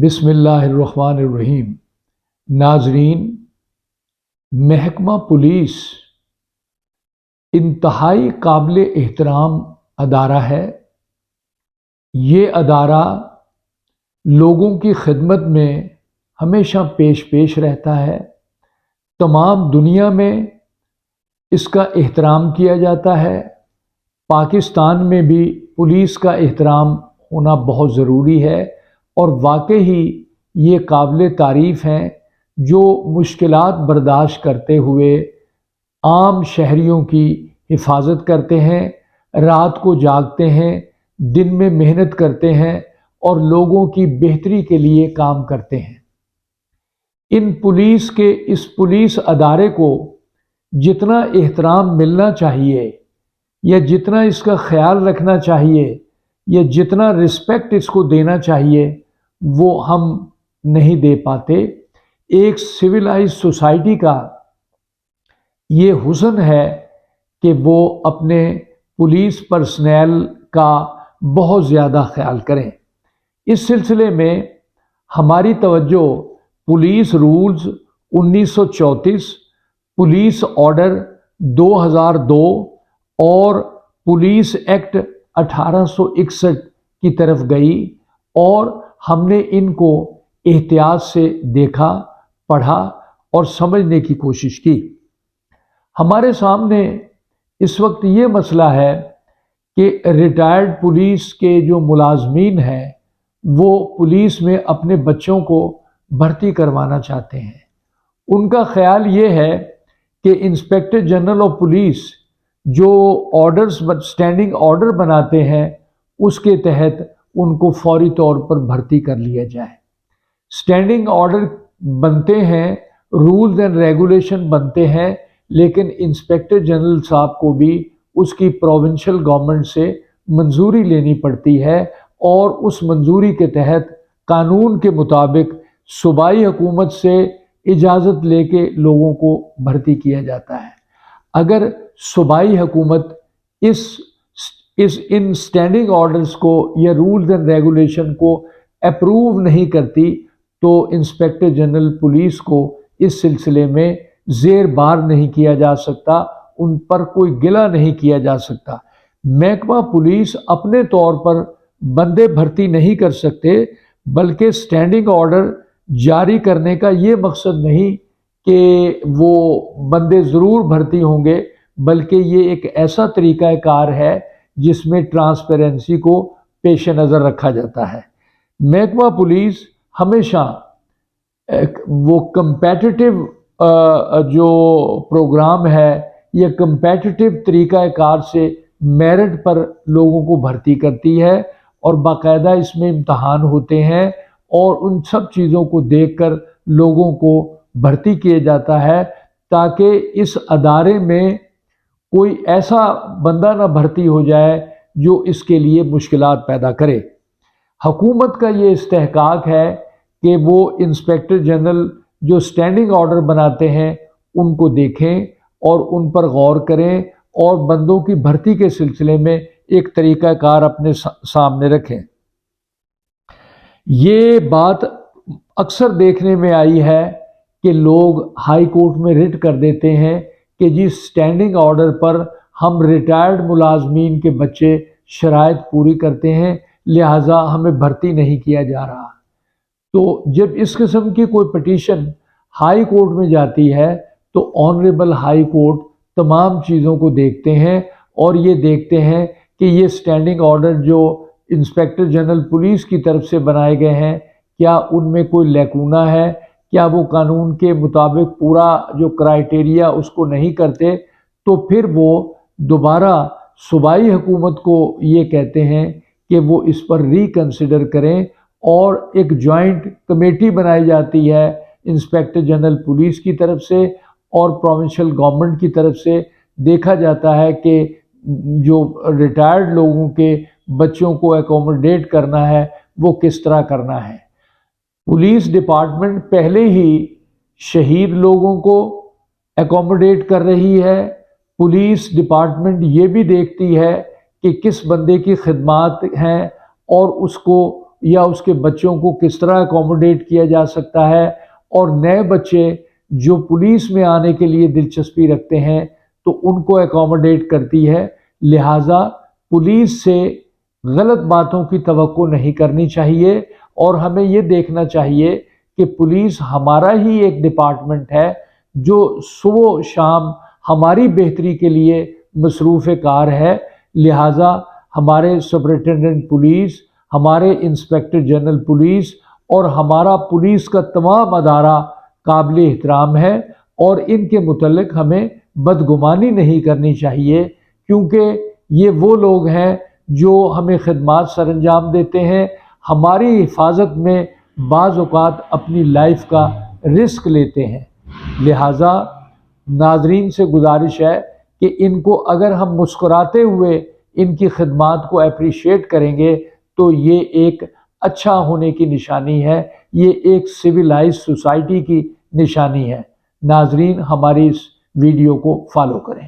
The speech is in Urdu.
بسم اللہ الرحمن الرحیم۔ ناظرین، محکمہ پولیس انتہائی قابل احترام ادارہ ہے۔ یہ ادارہ لوگوں کی خدمت میں ہمیشہ پیش رہتا ہے۔ تمام دنیا میں اس کا احترام کیا جاتا ہے۔ پاکستان میں بھی پولیس کا احترام ہونا بہت ضروری ہے، اور واقعی یہ قابل تعریف ہیں جو مشکلات برداشت کرتے ہوئے عام شہریوں کی حفاظت کرتے ہیں، رات کو جاگتے ہیں، دن میں محنت کرتے ہیں اور لوگوں کی بہتری کے لیے کام کرتے ہیں۔ اس پولیس ادارے کو جتنا احترام ملنا چاہیے، یا جتنا اس کا خیال رکھنا چاہیے، یا جتنا رسپیکٹ اس کو دینا چاہیے، وہ ہم نہیں دے پاتے۔ ایک سویلائز سوسائٹی کا یہ حسن ہے کہ وہ اپنے پولیس پرسنل کا بہت زیادہ خیال کریں۔ اس سلسلے میں ہماری توجہ پولیس رولز 1934، پولیس آرڈر 2002 اور پولیس ایکٹ 1861 کی طرف گئی، اور ہم نے ان کو احتیاط سے دیکھا، پڑھا اور سمجھنے کی کوشش کی۔ ہمارے سامنے اس وقت یہ مسئلہ ہے کہ ریٹائرڈ پولیس کے جو ملازمین ہیں وہ پولیس میں اپنے بچوں کو بھرتی کروانا چاہتے ہیں۔ ان کا خیال یہ ہے کہ انسپکٹر جنرل آف پولیس جو اسٹینڈنگ آرڈر بناتے ہیں، اس کے تحت ان کو فوری طور پر بھرتی کر لیا جائے۔ اسٹینڈنگ آرڈر بنتے ہیں، رولز اینڈ ریگولیشن بنتے ہیں، لیکن انسپکٹر جنرل صاحب کو بھی اس کی پروونشل گورنمنٹ سے منظوری لینی پڑتی ہے، اور اس منظوری کے تحت قانون کے مطابق صوبائی حکومت سے اجازت لے کے لوگوں کو بھرتی کیا جاتا ہے۔ اگر صوبائی حکومت ان اسٹینڈنگ آرڈرز کو یا رولز اینڈ ریگولیشن کو اپروو نہیں کرتی تو انسپکٹر جنرل پولیس کو اس سلسلے میں زیر بار نہیں کیا جا سکتا، ان پر کوئی گلہ نہیں کیا جا سکتا۔ محکمہ پولیس اپنے طور پر بندے بھرتی نہیں کر سکتے، بلکہ اسٹینڈنگ آرڈر جاری کرنے کا یہ مقصد نہیں کہ وہ بندے ضرور بھرتی ہوں گے، بلکہ یہ ایک ایسا طریقہ کار ہے جس میں ٹرانسپیرنسی کو پیش نظر رکھا جاتا ہے۔ محکمہ پولیس ہمیشہ وہ کمپیٹیٹیو جو پروگرام ہے یا کمپیٹیٹیو طریقہ کار سے میرٹ پر لوگوں کو بھرتی کرتی ہے، اور باقاعدہ اس میں امتحان ہوتے ہیں، اور ان سب چیزوں کو دیکھ کر لوگوں کو بھرتی کیا جاتا ہے، تاکہ اس ادارے میں کوئی ایسا بندہ نہ بھرتی ہو جائے جو اس کے لیے مشکلات پیدا کرے۔ حکومت کا یہ استحقاق ہے کہ وہ انسپکٹر جنرل جو اسٹینڈنگ آرڈر بناتے ہیں ان کو دیکھیں اور ان پر غور کریں، اور بندوں کی بھرتی کے سلسلے میں ایک طریقہ کار اپنے سامنے رکھیں۔ یہ بات اکثر دیکھنے میں آئی ہے کہ لوگ ہائی کورٹ میں رٹ کر دیتے ہیں کہ جی اسٹینڈنگ آرڈر پر ہم ریٹائرڈ ملازمین کے بچے شرائط پوری کرتے ہیں، لہٰذا ہمیں بھرتی نہیں کیا جا رہا۔ تو جب اس قسم کی کوئی پٹیشن ہائی کورٹ میں جاتی ہے تو آنریبل ہائی کورٹ تمام چیزوں کو دیکھتے ہیں، اور یہ دیکھتے ہیں کہ یہ اسٹینڈنگ آرڈر جو انسپکٹر جنرل پولیس کی طرف سے بنائے گئے ہیں، کیا ان میں کوئی لیکونہ ہے، کیا وہ قانون کے مطابق پورا جو کرائیٹیریا اس کو نہیں کرتے، تو پھر وہ دوبارہ صوبائی حکومت کو یہ کہتے ہیں کہ وہ اس پر ریکنسیڈر کریں، اور ایک جوائنٹ کمیٹی بنائی جاتی ہے انسپکٹر جنرل پولیس کی طرف سے اور پروونشل گورنمنٹ کی طرف سے۔ دیکھا جاتا ہے کہ جو ریٹائرڈ لوگوں کے بچوں کو اکوموڈیٹ کرنا ہے وہ کس طرح کرنا ہے۔ پولیس ڈپارٹمنٹ پہلے ہی شہید لوگوں کو اکوموڈیٹ کر رہی ہے۔ پولیس ڈپارٹمنٹ یہ بھی دیکھتی ہے کہ کس بندے کی خدمات ہیں اور اس کو یا اس کے بچوں کو کس طرح اکوموڈیٹ کیا جا سکتا ہے، اور نئے بچے جو پولیس میں آنے کے لیے دلچسپی رکھتے ہیں تو ان کو اکوموڈیٹ کرتی ہے۔ لہٰذا پولیس سے غلط باتوں کی توقع نہیں کرنی چاہیے، اور ہمیں یہ دیکھنا چاہیے کہ پولیس ہمارا ہی ایک ڈپارٹمنٹ ہے جو صبح و شام ہماری بہتری کے لیے مصروف کار ہے۔ لہٰذا ہمارے سپرنٹینڈنٹ پولیس، ہمارے انسپیکٹر جنرل پولیس اور ہمارا پولیس کا تمام ادارہ قابل احترام ہے، اور ان کے متعلق ہمیں بدگمانی نہیں کرنی چاہیے، کیونکہ یہ وہ لوگ ہیں جو ہمیں خدمات سر انجام دیتے ہیں، ہماری حفاظت میں بعض اوقات اپنی لائف کا رسک لیتے ہیں۔ لہٰذا ناظرین سے گزارش ہے کہ ان کو اگر ہم مسکراتے ہوئے ان کی خدمات کو اپریشیٹ کریں گے تو یہ ایک اچھا ہونے کی نشانی ہے، یہ ایک سویلائز سوسائٹی کی نشانی ہے۔ ناظرین ہماری اس ویڈیو کو فالو کریں۔